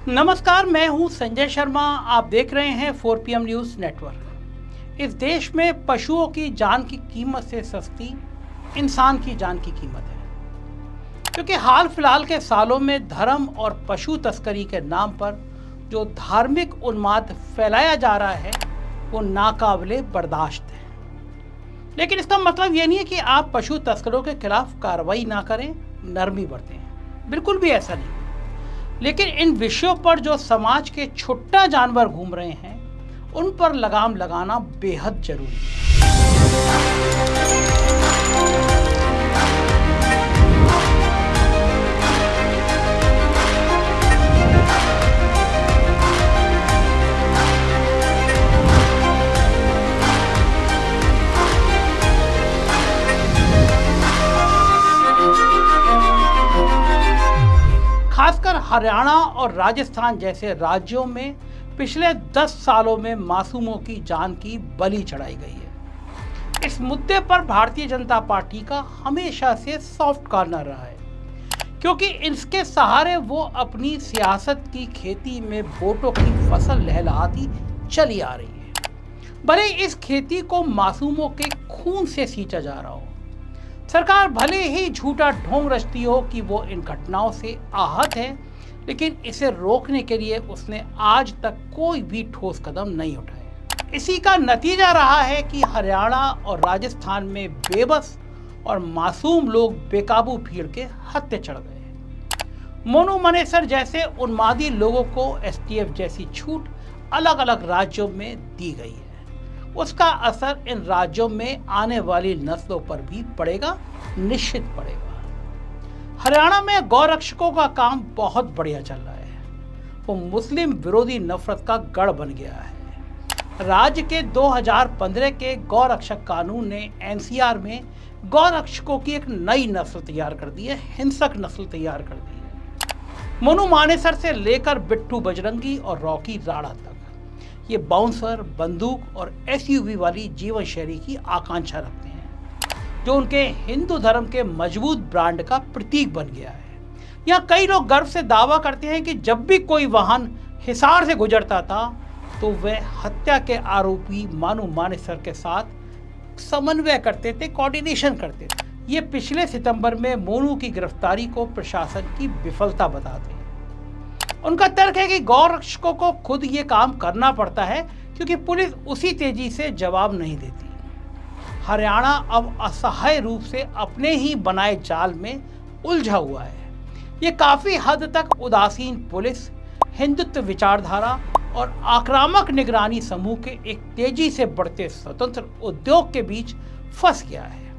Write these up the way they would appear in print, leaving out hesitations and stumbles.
नमस्कार, मैं हूं संजय शर्मा। आप देख रहे हैं 4PM न्यूज़ नेटवर्क। इस देश में पशुओं की जान की कीमत से सस्ती इंसान की जान की कीमत है, क्योंकि हाल फिलहाल के सालों में धर्म और पशु तस्करी के नाम पर जो धार्मिक उन्माद फैलाया जा रहा है वो नाकाबिले बर्दाश्त है। लेकिन इसका मतलब ये नहीं है कि आप पशु तस्करों के खिलाफ कार्रवाई ना करें, नरमी बरतें। बिल्कुल भी ऐसा नहीं। लेकिन इन विषयों पर जो समाज के छुट्टा जानवर घूम रहे हैं उन पर लगाम लगाना बेहद जरूरी है। खासकर हरियाणा और राजस्थान जैसे राज्यों में पिछले 10 सालों में मासूमों की जान की बलि चढ़ाई गई है। इस मुद्दे पर भारतीय जनता पार्टी का हमेशा से सॉफ्ट कॉर्नर रहा है, क्योंकि इसके सहारे वो अपनी सियासत की खेती में वोटों की फसल लहलहाती चली आ रही है। भले इस खेती को मासूमों के खून से सींचा जा रहा हो, सरकार भले ही झूठा ढोंग रचती हो कि वो इन घटनाओं से आहत है, लेकिन इसे रोकने के लिए उसने आज तक कोई भी ठोस कदम नहीं उठाया। इसी का नतीजा रहा है कि हरियाणा और राजस्थान में बेबस और मासूम लोग बेकाबू भीड़ के हत्थे चढ़ गए। मोनू मनेसर जैसे उन्मादी लोगों को STF जैसी छूट अलग अलग राज्यों में दी गई है। उसका असर इन राज्यों में आने वाली नस्लों पर भी पड़ेगा, निश्चित पड़ेगा। हरियाणा में गौरक्षकों का काम बहुत बढ़िया चल रहा है। वो मुस्लिम विरोधी नफरत का गढ़ बन गया है। राज्य के 2015 के गौरक्षक कानून ने NCR में गौरक्षकों की एक नई नस्ल तैयार कर दी है, हिंसक नस्ल तैयार कर दी है। मोनू मानेसर से लेकर बिट्टू बजरंगी और रॉकी राणा तक ये बाउंसर, बंदूक और SUV वाली जीवन शैली की आकांक्षा रखते हैं, जो उनके हिंदू धर्म के मजबूत ब्रांड का प्रतीक बन गया है। यहाँ कई लोग गर्व से दावा करते हैं कि जब भी कोई वाहन हिसार से गुजरता था तो वह हत्या के आरोपी मोनू मानेसर के साथ समन्वय करते थे, कोऑर्डिनेशन करते थे। ये पिछले सितंबर में मोनू की गिरफ्तारी को प्रशासन की विफलता बताते हैं। उनका तर्क है कि गौरक्षकों को खुद ये काम करना पड़ता है, क्योंकि पुलिस उसी तेजी से जवाब नहीं देती। हरियाणा अब असहाय रूप से अपने ही बनाए जाल में उलझा हुआ है। ये काफी हद तक उदासीन पुलिस, हिंदुत्व विचारधारा और आक्रामक निगरानी समूह के एक तेजी से बढ़ते स्वतंत्र उद्योग के बीच फंस गया है।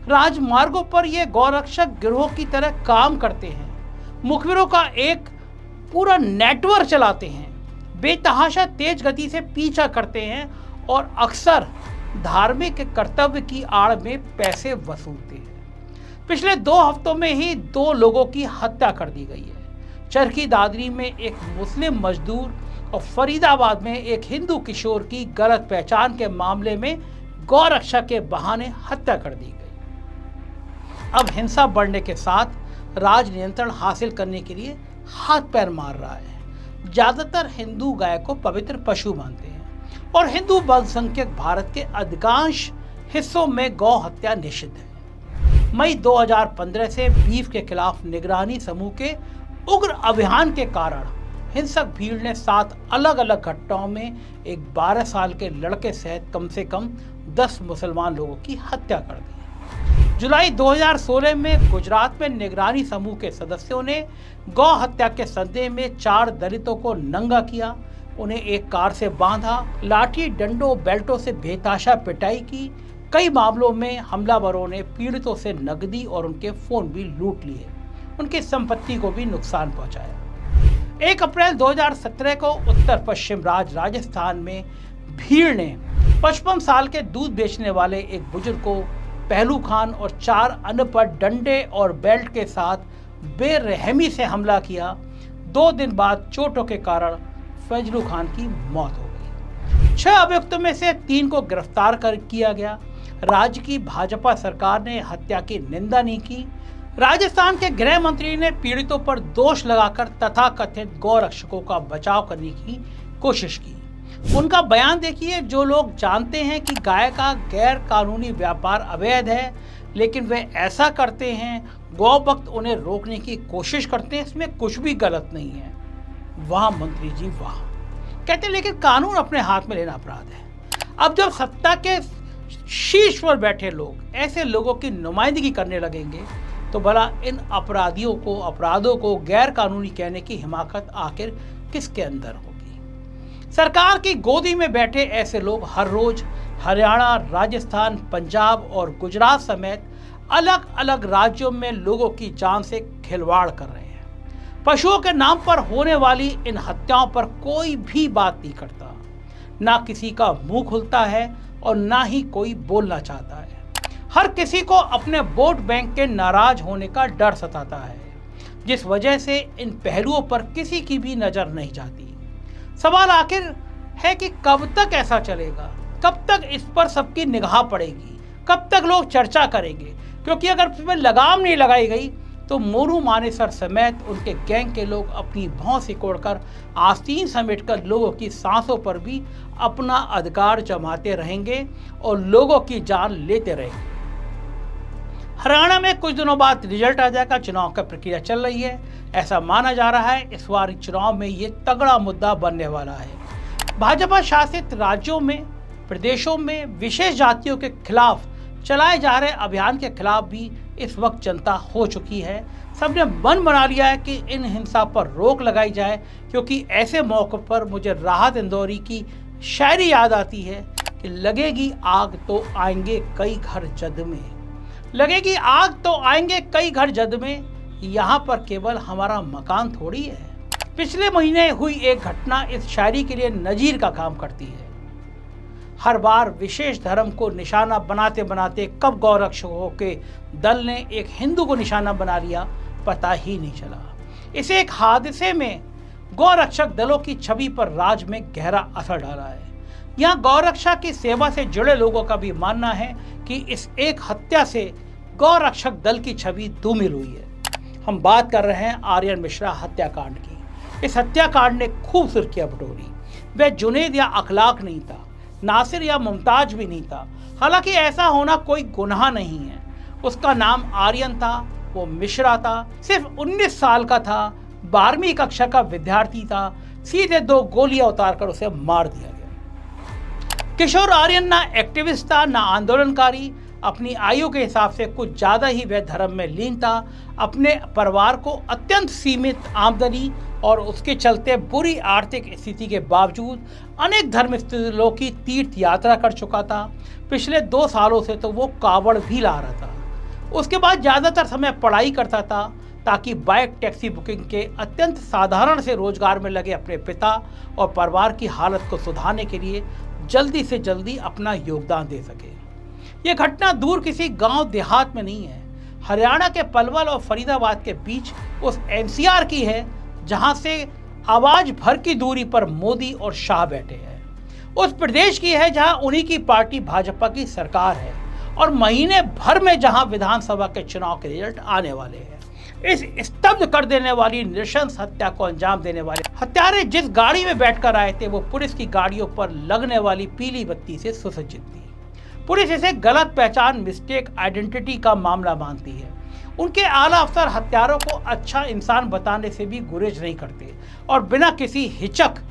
राजमार्गों पर ये गौरक्षक गिरोह की तरह काम करते हैं, मुखबिरों का एक पूरा नेटवर्क चलाते हैं, बेतहाशा तेज गति से पीछा करते हैं और अक्सर धार्मिक कर्तव्य की आड़ में पैसे वसूलते हैं। पिछले 2 हफ्तों में ही 2 लोगों की हत्या कर दी गई है। चरखी दादरी में एक मुस्लिम मजदूर और फरीदाबाद में एक हिंदू किशोर की गलत पहचान के मामले में गौरक्षा के बहाने हत्या कर दी गई। अब हिंसा बढ़ने के साथ राज नियंत्रण हासिल करने के लिए हाथ पैर मार रहा है। ज्यादातर हिंदू गाय को पवित्र पशु मानते हैं और हिंदू बहुसंख्यक भारत के अधिकांश हिस्सों में गौ हत्या निषिद्ध है। मई 2015 से बीफ के खिलाफ निगरानी समूह के उग्र अभियान के कारण हिंसक भीड़ ने 7 अलग अलग घटनाओं में एक 12 साल के लड़के सहित कम से कम 10 मुसलमान लोगों की हत्या कर दी। जुलाई 2016 में गुजरात में निगरानी समूह के सदस्यों ने गौ हत्या के संदेह में 4 दलितों को नंगा किया, उन्हें एक कार से बांधा, लाठी डंडों बेल्टों से बेतहाशा पिटाई की। कई मामलों में हमलावरों ने पीड़ितों से नकदी और उनके फोन भी लूट लिए, उनकी संपत्ति को भी नुकसान पहुंचाया। 1 अप्रैल 2017 को उत्तर पश्चिम राजस्थान में भीड़ ने 55 साल के दूध बेचने वाले एक बुजुर्ग को पहलू खान और 4 अन्य पर डंडे और बेल्ट के साथ बेरहमी से हमला किया। 2 दिन बाद चोटों के कारण फजलू खान की मौत हो गई। 6 अभियुक्तों में से 3 को गिरफ्तार किया गया। राज्य की भाजपा सरकार ने हत्या की निंदा नहीं की। राजस्थान के गृह मंत्री ने पीड़ितों पर दोष लगाकर तथाकथित गौ रक्षकों का बचाव करने की कोशिश की। उनका बयान देखिए, जो लोग जानते हैं कि गाय का गैर कानूनी व्यापार अवैध है, लेकिन वे ऐसा करते हैं, गौ भक्त उन्हें रोकने की कोशिश करते हैं, इसमें कुछ भी गलत नहीं है। वाह मंत्री जी वाह, कहते हैं लेकिन कानून अपने हाथ में लेना अपराध है। अब जब सत्ता के शीर्ष पर बैठे लोग ऐसे लोगों की नुमाइंदगी करने लगेंगे तो भला इन अपराधों को गैर कानूनी कहने की हिमाकत आखिर किसके अंदर होगी। सरकार की गोदी में बैठे ऐसे लोग हर रोज हरियाणा, राजस्थान, पंजाब और गुजरात समेत अलग अलग राज्यों में लोगों की जान से खिलवाड़ कर रहे हैं। पशुओं के नाम पर होने वाली इन हत्याओं पर कोई भी बात नहीं करता, ना किसी का मुंह खुलता है और ना ही कोई बोलना चाहता है। हर किसी को अपने वोट बैंक के नाराज होने का डर सताता है, जिस वजह से इन पहलुओं पर किसी की भी नजर नहीं जाती। सवाल आखिर है कि कब तक ऐसा चलेगा, कब तक इस पर सबकी निगाह पड़ेगी, कब तक लोग चर्चा करेंगे, क्योंकि अगर इसमें लगाम नहीं लगाई गई तो मोनू मानेसर समेत उनके गैंग के लोग अपनी भौं सिकोड़कर आस्तीन समेटकर लोगों की सांसों पर भी अपना अधिकार जमाते रहेंगे और लोगों की जान लेते रहेंगे। हरियाणा में कुछ दिनों बाद रिजल्ट आ जाएगा, चुनाव का प्रक्रिया चल रही है। ऐसा माना जा रहा है इस बार चुनाव में ये तगड़ा मुद्दा बनने वाला है। भाजपा शासित राज्यों में, प्रदेशों में विशेष जातियों के खिलाफ चलाए जा रहे अभियान के खिलाफ भी इस वक्त जनता हो चुकी है। सबने मन बना लिया है कि इन हिंसा पर रोक लगाई जाए, क्योंकि ऐसे मौके पर मुझे राहत इंदौरी की शायरी याद आती है कि लगेगी आग तो आएंगे कई घर जद में, लगेगी आग तो आएंगे कई घर जद में, यहाँ पर केवल हमारा मकान थोड़ी है। पिछले महीने हुई एक घटना इस शायरी के लिए नजीर का काम करती है। हर बार विशेष धर्म को निशाना बनाते बनाते कब गौरक्षकों के दल ने एक हिंदू को निशाना बना लिया पता ही नहीं चला। इसे एक हादसे में गौरक्षक दलों की छवि पर राज्य में गहरा असर डाला है। यहाँ गौरक्षा की सेवा से जुड़े लोगों का भी मानना है कि इस एक हत्या से गौरक्षक दल की छवि धूमिल हुई है। हम बात कर रहे हैं आर्यन मिश्रा हत्याकांड की। इस हत्याकांड ने खूब सुर्खियां बटोरी। वह जुनैद या अखलाक नहीं था, नासिर या मुमताज भी नहीं था। हालांकि ऐसा होना कोई गुनाह नहीं है। उसका नाम आर्यन था, वो मिश्रा था, सिर्फ 19 साल का था, 12वीं कक्षा का विद्यार्थी था। सीधे 2 गोलियां उतारकर उसे मार दिया गया। किशोर आर्यन ना एक्टिविस्ट था, ना आंदोलनकारी। अपनी आयु के हिसाब से कुछ ज़्यादा ही वह धर्म में लीन था। अपने परिवार को अत्यंत सीमित आमदनी और उसके चलते बुरी आर्थिक स्थिति के बावजूद अनेक धर्म स्थलों की तीर्थ यात्रा कर चुका था। पिछले 2 सालों से तो वो कावड़ भी ला रहा था। उसके बाद ज़्यादातर समय पढ़ाई करता था ताकि बाइक टैक्सी बुकिंग के अत्यंत साधारण से रोजगार में लगे अपने पिता और परिवार की हालत को सुधारने के लिए जल्दी से जल्दी अपना योगदान दे सके। ये घटना दूर किसी गांव देहात में नहीं है, हरियाणा के पलवल और फरीदाबाद के बीच उस एनसीआर की है जहां से आवाज भर की दूरी पर मोदी और शाह बैठे हैं। उस प्रदेश की है जहां उन्हीं की पार्टी भाजपा की सरकार है और महीने भर में जहां विधानसभा के चुनाव के रिजल्ट आने वाले हैं। इस स्तब्ध कर देने वाली नृशंस हत्या को अंजाम देने वाले हत्यारे जिस गाड़ी में बैठकर आए थे वो पुलिस की गाड़ियों पर लगने वाली पीली बत्ती से सुसज्जित थी। पुलिस इसे गलत पहचान, मिस्टेक आइडेंटिटी का मामला मानती है। उनके आला अफसर हत्यारों को अच्छा इंसान बताने से भी गुरेज नहीं करते और बिना किसी हिचक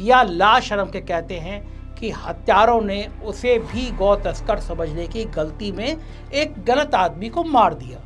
या लाशरम के कहते हैं कि हत्यारों ने उसे भी गौ तस्कर समझने की गलती में एक गलत आदमी को मार दिया।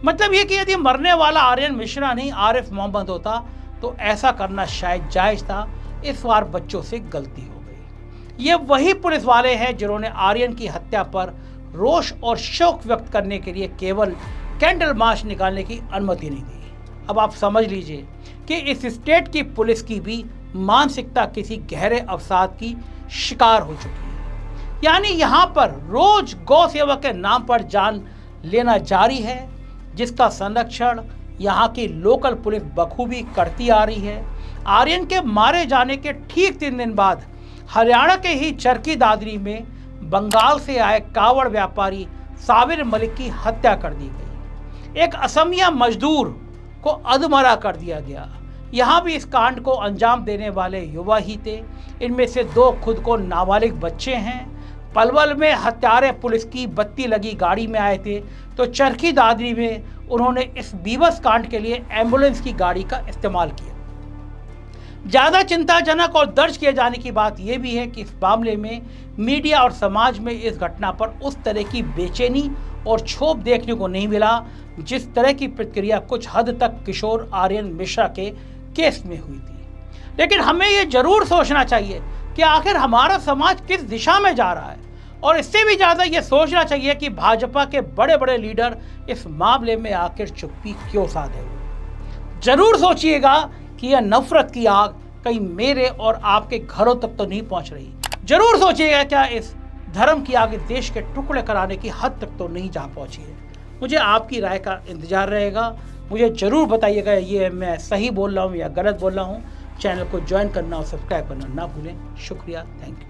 मतलब ये कि यदि मरने वाला आर्यन मिश्रा नहीं आरिफ मोहम्मद होता तो ऐसा करना शायद जायज था। इस बार बच्चों से गलती हो गई। ये वही पुलिस वाले हैं जिन्होंने आर्यन की हत्या पर रोष और शोक व्यक्त करने के लिए केवल कैंडल मार्च निकालने की अनुमति नहीं दी। अब आप समझ लीजिए कि इस स्टेट की पुलिस की भी मानसिकता किसी गहरे अवसाद की शिकार हो चुकी है। यानी यहाँ पर रोज गौ सेवा के नाम पर जान लेना जारी है, जिसका संरक्षण यहाँ की लोकल पुलिस बखूबी करती आ रही है। आर्यन के मारे जाने के ठीक 3 दिन बाद हरियाणा के ही चरखी दादरी में बंगाल से आए कावड़ व्यापारी साबिर मलिक की हत्या कर दी गई। एक असमिया मजदूर को अधमरा कर दिया गया। यहाँ भी इस कांड को अंजाम देने वाले युवा ही थे। इनमें से 2 खुद को नाबालिग बच्चे हैं। पलवल में हत्यारे पुलिस की बत्ती लगी गाड़ी में आए थे, तो चरखी दादरी में उन्होंने इस बीभत्स कांड के लिए एम्बुलेंस की गाड़ी का इस्तेमाल किया। ज़्यादा चिंताजनक और दर्ज किए जाने की बात यह भी है कि इस मामले में मीडिया और समाज में इस घटना पर उस तरह की बेचैनी और क्षोभ देखने को नहीं मिला जिस तरह की प्रतिक्रिया कुछ हद तक किशोर आर्यन मिश्रा के केस में हुई थी। लेकिन हमें ये जरूर सोचना चाहिए कि आखिर हमारा समाज किस दिशा में जा रहा है, और इससे भी ज़्यादा ये सोचना चाहिए कि भाजपा के बड़े बड़े लीडर इस मामले में आखिर चुप्पी क्यों साधे हुए। जरूर सोचिएगा कि यह नफरत की आग कहीं मेरे और आपके घरों तक तो नहीं पहुंच रही। जरूर सोचिएगा क्या इस धर्म की आग देश के टुकड़े कराने की हद तक तो नहीं जा पहुंची है। मुझे आपकी राय का इंतजार रहेगा। मुझे जरूर बताइएगा ये मैं सही बोल रहा हूँ या गलत बोल रहा हूँ। चैनल को ज्वाइन करना और सब्सक्राइब करना ना भूलें। शुक्रिया, थैंक यू।